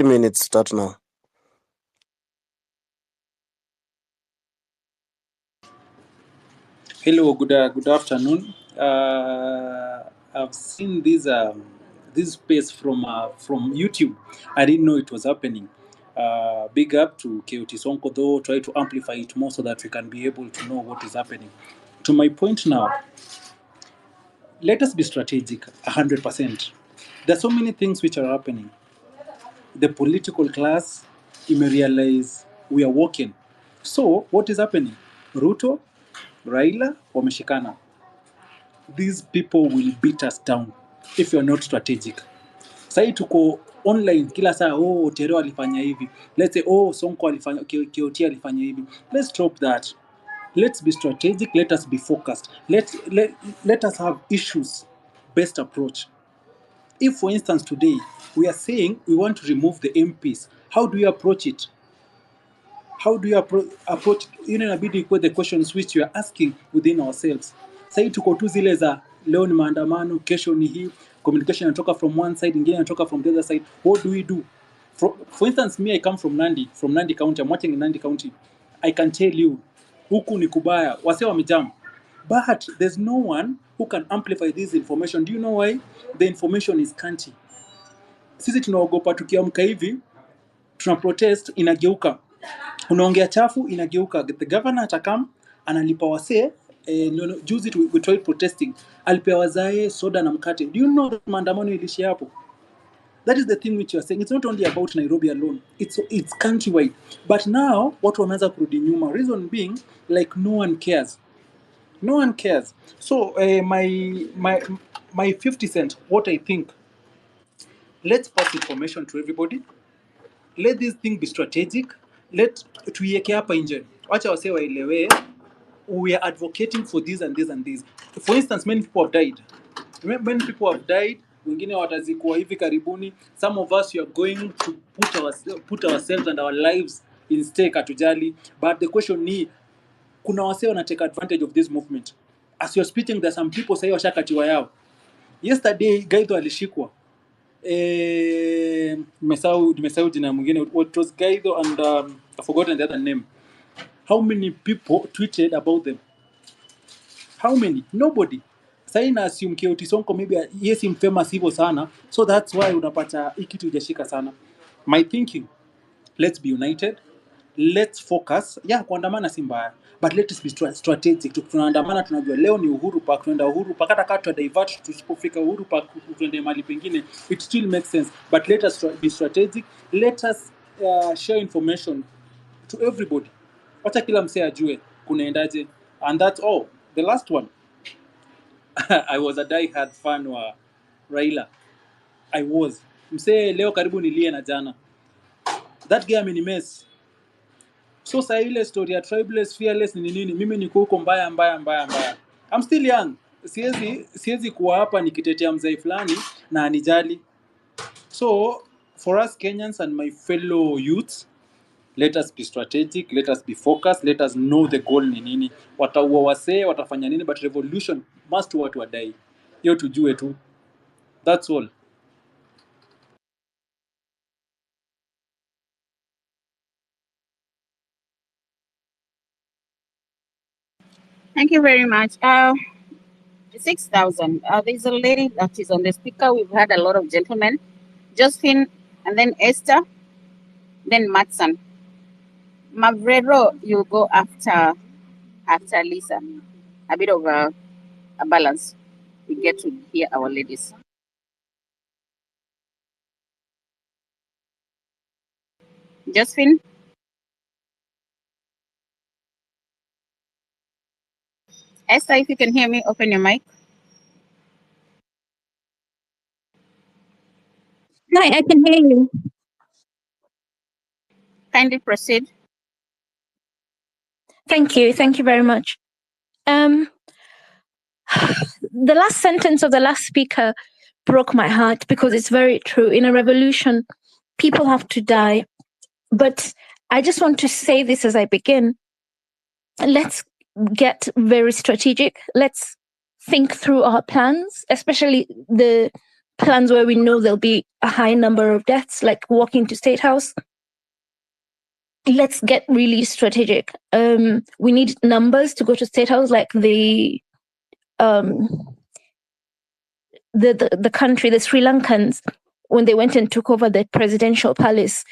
minutes start now. Hello, good afternoon. I've seen this space from YouTube. I didn't know it was happening. Big up to KOT Sonko, though. Try to amplify it more so that we can be able to know what is happening. To my point now, let us be strategic 100%. There's so many things which are happening. The political class, you may realize we are walking. So what is happening? Ruto, Raila, wameshikana. These people will beat us down if you're not strategic. Sai tuko online kila saa, oh Tero alifanya hivi. Let's say oh Sonko alifanya, KOT alifanya hivi. Let's stop that. Let's be strategic, let us be focused. Let us have issues based approach. If for instance today we are saying we want to remove the MPs, how do you approach it? How do you approach, inabidi ikuwe the questions which you are asking within ourselves. Sasa tuko tu zile za leo ni maandamano, kesho ni hii, communication inatoka from one side, ingine inatoka from the other side. What do we do? For instance, me I come from Nandi County. I'm watching in Nandi County. I can tell you, huku ni kubaya, wase wamejam. But there's no one who can amplify this information. Do you know why? The information is scanty. Sisi tunaogopa tukiamka hivi, tuna protest, inageuka. Unaongea chafu, inageuka. The governor atakam, analipa wasee, juzi we tried protesting, alipea wazae soda na mkate. Do you know that maandamano ilishia hapo? That is the thing which you are saying. It's not only about Nairobi alone. It's countrywide. But now, watu wameanza kurudi nyuma. Reason being, like no one cares. No one cares. So, my 50 cent, what I think, let's pass information to everybody. Let this thing be strategic. Let tuiweke hapa nje. Wacha wase waelewe, we are advocating for this and this and this. For instance, many people have died. Many people have died. Wengine watazikuwa hivi karibuni. Some of us, we are going to put ourselves and our lives in stake, atujali. But the question ni, kuna wase wana take advantage of this movement. As you're speaking, there are some people say washakatiwa yao. Yesterday, Gaitho alishikwa. Nimesahau jina mwingine. What was Gaitho and I've forgotten the other name. How many people tweeted about them? How many? Nobody. Sasa na assume KOT Sonko maybe yes him famous hivyo sana, so that's why unapata hiki kitu hujashika sana. My thinking, let's be united, let's focus. Yeah, kuandamana si mbaya, but let us be strategic. Tunaandamana tunajua leo ni Uhuru Park, tunaenda Uhuru Park, hata kama divert tusipofika Uhuru Park tuende mahali pengine, it still makes sense. But let us be strategic. Let us share information to everybody. Wacha kila msee ajue kunaendaje, and that's all. The last one. I was a die-hard fan wa Raila. I was. Msee leo karibu nilie na jana. That guy amenimes. So saa ile story ya tribeless, fearless ni nini? Mimi niko huko mbaya. I'm still young. Siwezi kuwa hapa nikitetea mzee fulani na anijali. So for us Kenyans and my fellow youths, let us be strategic, let us be focused, let us know the goal ni nini. Wataua wasee, watafanya nini, but revolution must watu wadai. Hiyo tujue tu. That's all. Thank you very much. 6,000. There's a lady that is on the speaker. We've had a lot of gentlemen. Josephine, and then Esther, then Matson. Mavrero, you go after Lisa. A bit of a balance. We get to hear our ladies. Josephine? Esther, if you can hear me, open your mic. Hi, I can hear you. Kindly proceed. Thank you. Thank you very much. The last sentence of the last speaker broke my heart because it's very true. In a revolution, people have to die. But I just want to say this as I begin. Let's get very strategic. Let's think through our plans, especially the plans where we know there'll be a high number of deaths, like walking to State House. Let's get really strategic. We need numbers to go to State House, like the country, the Sri Lankans, when they went and took over the presidential palace.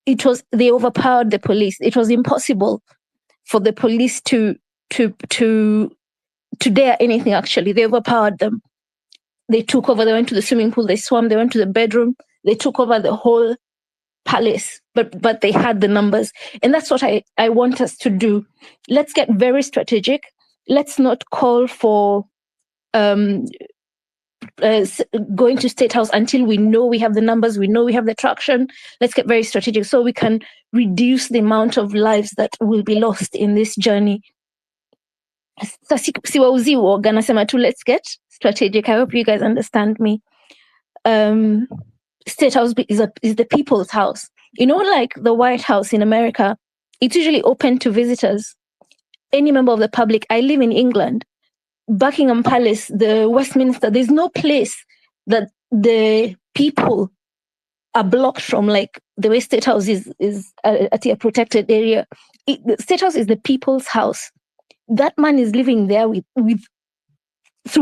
They overpowered the police. It was impossible for the police to dare anything. Actually, they overpowered them. They took over. They went to the swimming pool. They swam. They went to the bedroom. They took over the whole palace. But they had the numbers, and that's what I want us to do. Let's get very strategic. Let's not call for going to State House until we know we have the numbers, we know we have the traction. Let's get very strategic so we can reduce the amount of lives that will be lost in this journey. Let's get strategic. I hope you guys understand me. State House is the people's house. You know, like the White House in America, it's usually open to visitors, any member of the public. I live in England. Buckingham Palace, the Westminster, there's no place that the people are blocked from, like the way State House is at a protected area. The State House is the people's house. That man is living there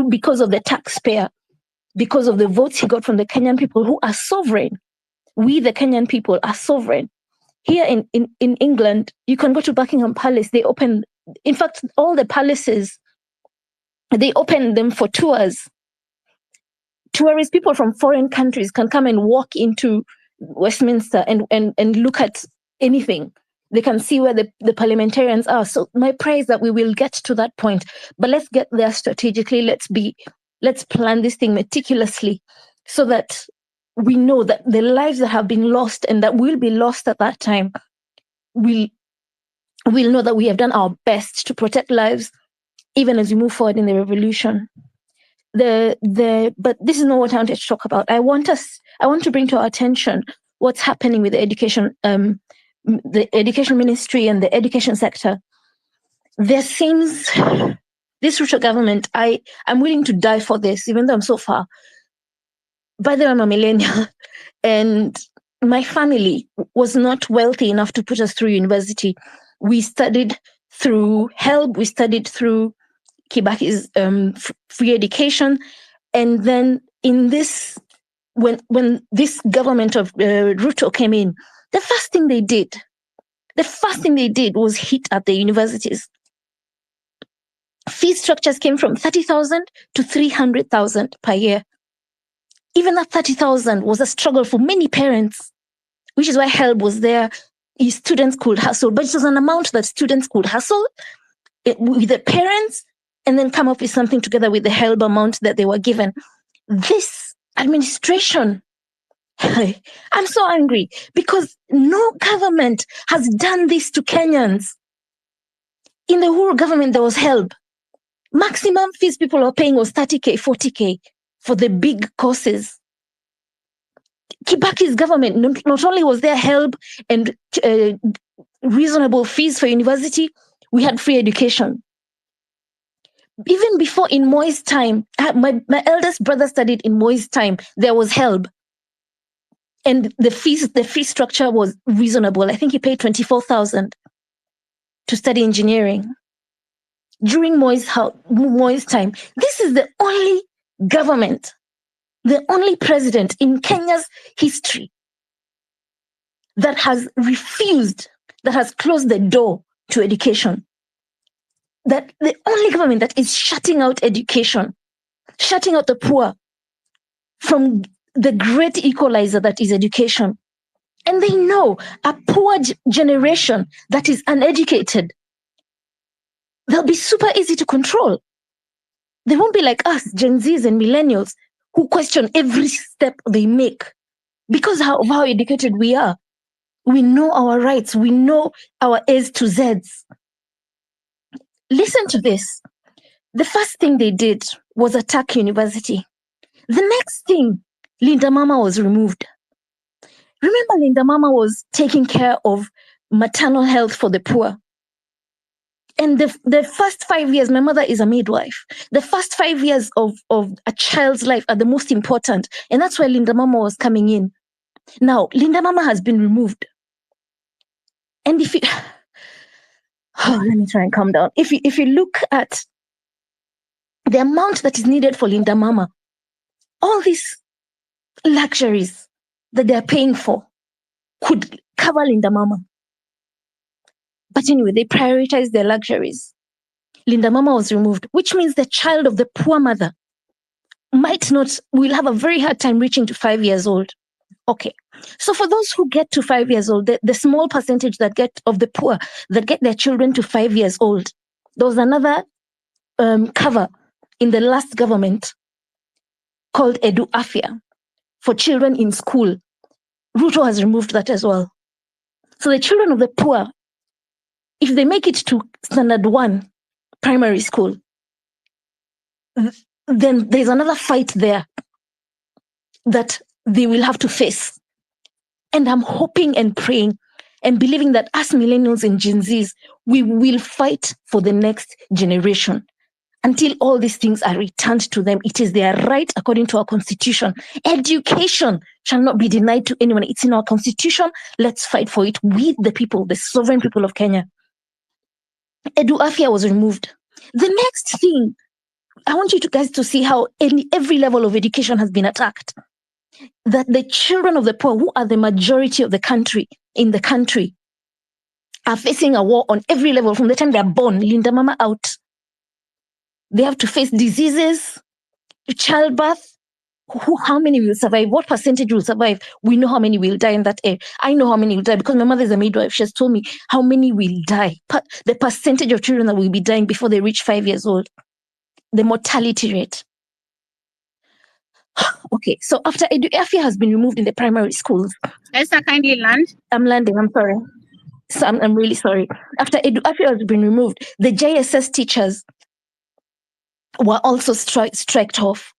because of the taxpayer, because of the votes he got from the Kenyan people who are sovereign. We, the Kenyan people, are sovereign. Here in England, you can go to Buckingham Palace. In fact, all the palaces, they open them for tours. Tourists, people from foreign countries can come and walk into Westminster and look at anything. They can see where the parliamentarians are. So my prayer is that we will get to that point. But let's get there strategically. Let's plan this thing meticulously so that we know that the lives that have been lost and that will be lost at that time, we'll know that we have done our best to protect lives even as we move forward in the revolution. But this is not what I wanted to talk about. I want to bring to our attention what's happening with the education ministry and the education sector. There seems, this Ruto government, I'm willing to die for this, even though I'm so far. By the way, I'm a millennial, and my family was not wealthy enough to put us through university. We studied through HELB, we studied through Kibaki's free education, and then in this, when this government of Ruto came in, the first thing they did was hit at the universities. Fee structures came from 30,000 to 300,000 per year. Even that 30,000 was a struggle for many parents, which is why HELB was there. Students could hustle, but it was an amount that students could hustle with the parents and then come up with something together with the HELB amount that they were given. This administration, I'm so angry because no government has done this to Kenyans. In the Uhuru government, there was HELB. Maximum fees people were paying was 30K, 40K for the big courses. Kibaki's government, not only was there HELB and reasonable fees for university, we had free education. Even before, in Moi's time, my eldest brother studied in Moi's time, there was HELB. And the fee structure was reasonable. I think he paid 24,000 to study engineering. During Moi's time, this is the only government, the only president in Kenya's history that has refused, that has closed the door to education. That the only government that is shutting out education, shutting out the poor from the great equalizer that is education. And they know a poor generation that is uneducated, they'll be super easy to control. They won't be like us, Gen Zs and millennials, who question every step they make because of how educated we are. We know our rights. We know our A's to Z's. Listen to this. The first thing they did was attack university. The next thing, Linda Mama was removed. Remember, Linda Mama was taking care of maternal health for the poor. And the first 5 years, my mother is a midwife. The first 5 years of a child's life are the most important. And that's why Linda Mama was coming in. Now, Linda Mama has been removed. And if you, let me try and calm down. If you look at the amount that is needed for Linda Mama, all these luxuries that they're paying for could cover Linda Mama. But anyway, they prioritize their luxuries. Linda Mama was removed, which means the child of the poor mother will have a very hard time reaching to 5 years old. Okay. So for those who get to 5 years old, the small percentage of the poor that get their children to 5 years old, there was another cover in the last government called Edu Afia for children in school. Ruto has removed that as well. So the children of the poor, if they make it to standard 1 primary school, then there's another fight there that they will have to face. And I'm hoping and praying and believing that as millennials and Gen Zs, we will fight for the next generation until all these things are returned to them. It is their right according to our constitution. Education shall not be denied to anyone. It's in our constitution. Let's fight for it with the people, the sovereign people of Kenya. Edu Afia was removed. The next thing, I want you guys to see how every level of education has been attacked. That the children of the poor, who are the majority of the country, are facing a war on every level from the time they're born, Linda Mama out. They have to face diseases, childbirth. How many will survive? What percentage will survive? We know how many will die in that area. I know how many will die because my mother is a midwife. She has told me how many will die. The percentage of children that will be dying before they reach 5 years old. The mortality rate. Okay, so after Edu Afia has been removed in the primary schools. Esther, kindly land. I'm landing, I'm sorry. So I'm really sorry. After Edu Afia has been removed, the JSS teachers were also striked off.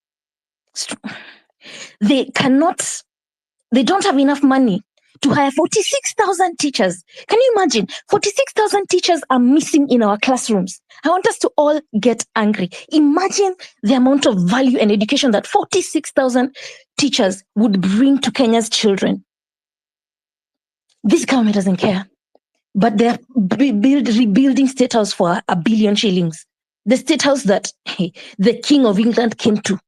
They don't have enough money to hire 46,000 teachers. Can you imagine? 46,000 teachers are missing in our classrooms. I want us to all get angry. Imagine the amount of value and education that 46,000 teachers would bring to Kenya's children. This government doesn't care. But they're rebuilding State House for 1 billion shillings. The State House that the King of England came to.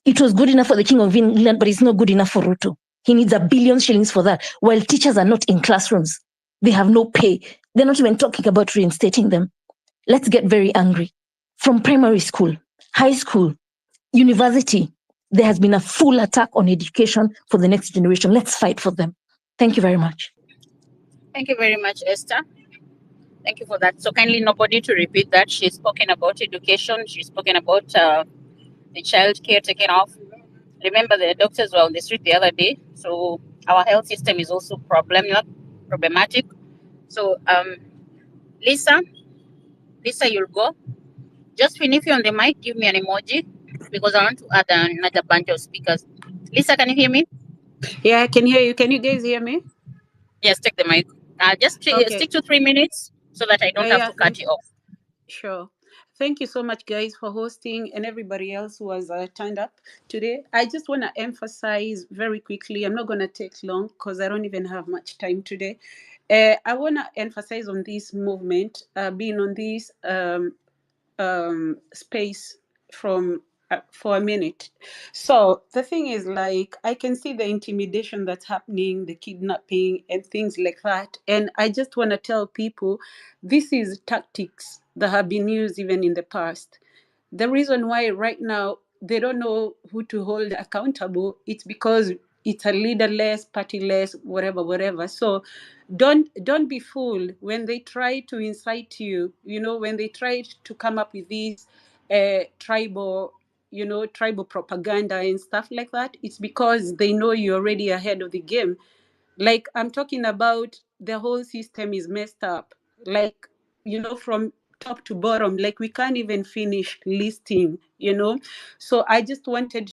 It was good enough for the King of England, but it's not good enough for Ruto. He needs 1 billion shillings for that, while teachers are not in classrooms. They have no pay. They're not even talking about reinstating them. Let's get very angry. From primary school, high school, university, there has been a full attack on education for the next generation. Let's fight for them. Thank you very much. Thank you very much, Esther. Thank you for that. So kindly nobody to repeat that. She's spoken about education. She's spoken about the child care taken off. Remember, the doctors were on the street the other day. So our health system is also problematic. So Lisa, you'll go. Just finish you on the mic. Give me an emoji because I want to add another bunch of speakers. Lisa, can you hear me? Yeah, I can hear you. Can you guys hear me? Yes, take the mic. Just stick to 3 minutes so that I don't have to cut you off. Sure. Thank you so much, guys, for hosting and everybody else who has turned up today. I just want to emphasize very quickly, I'm not going to take long because I don't even have much time today. I want to emphasize on this movement, being on this space for a minute. So the thing is, like, I can see the intimidation that's happening, the kidnapping and things like that. And I just want to tell people this is tactics that have been used even in the past. The reason why right now they don't know who to hold accountable, it's because it's a leaderless, partyless, whatever. So don't be fooled when they try to incite you, when they try to come up with these tribal propaganda and stuff like that. It's because they know you're already ahead of the game. Like, I'm talking about the whole system is messed up. Like, from top to bottom, like we can't even finish listing, So I just wanted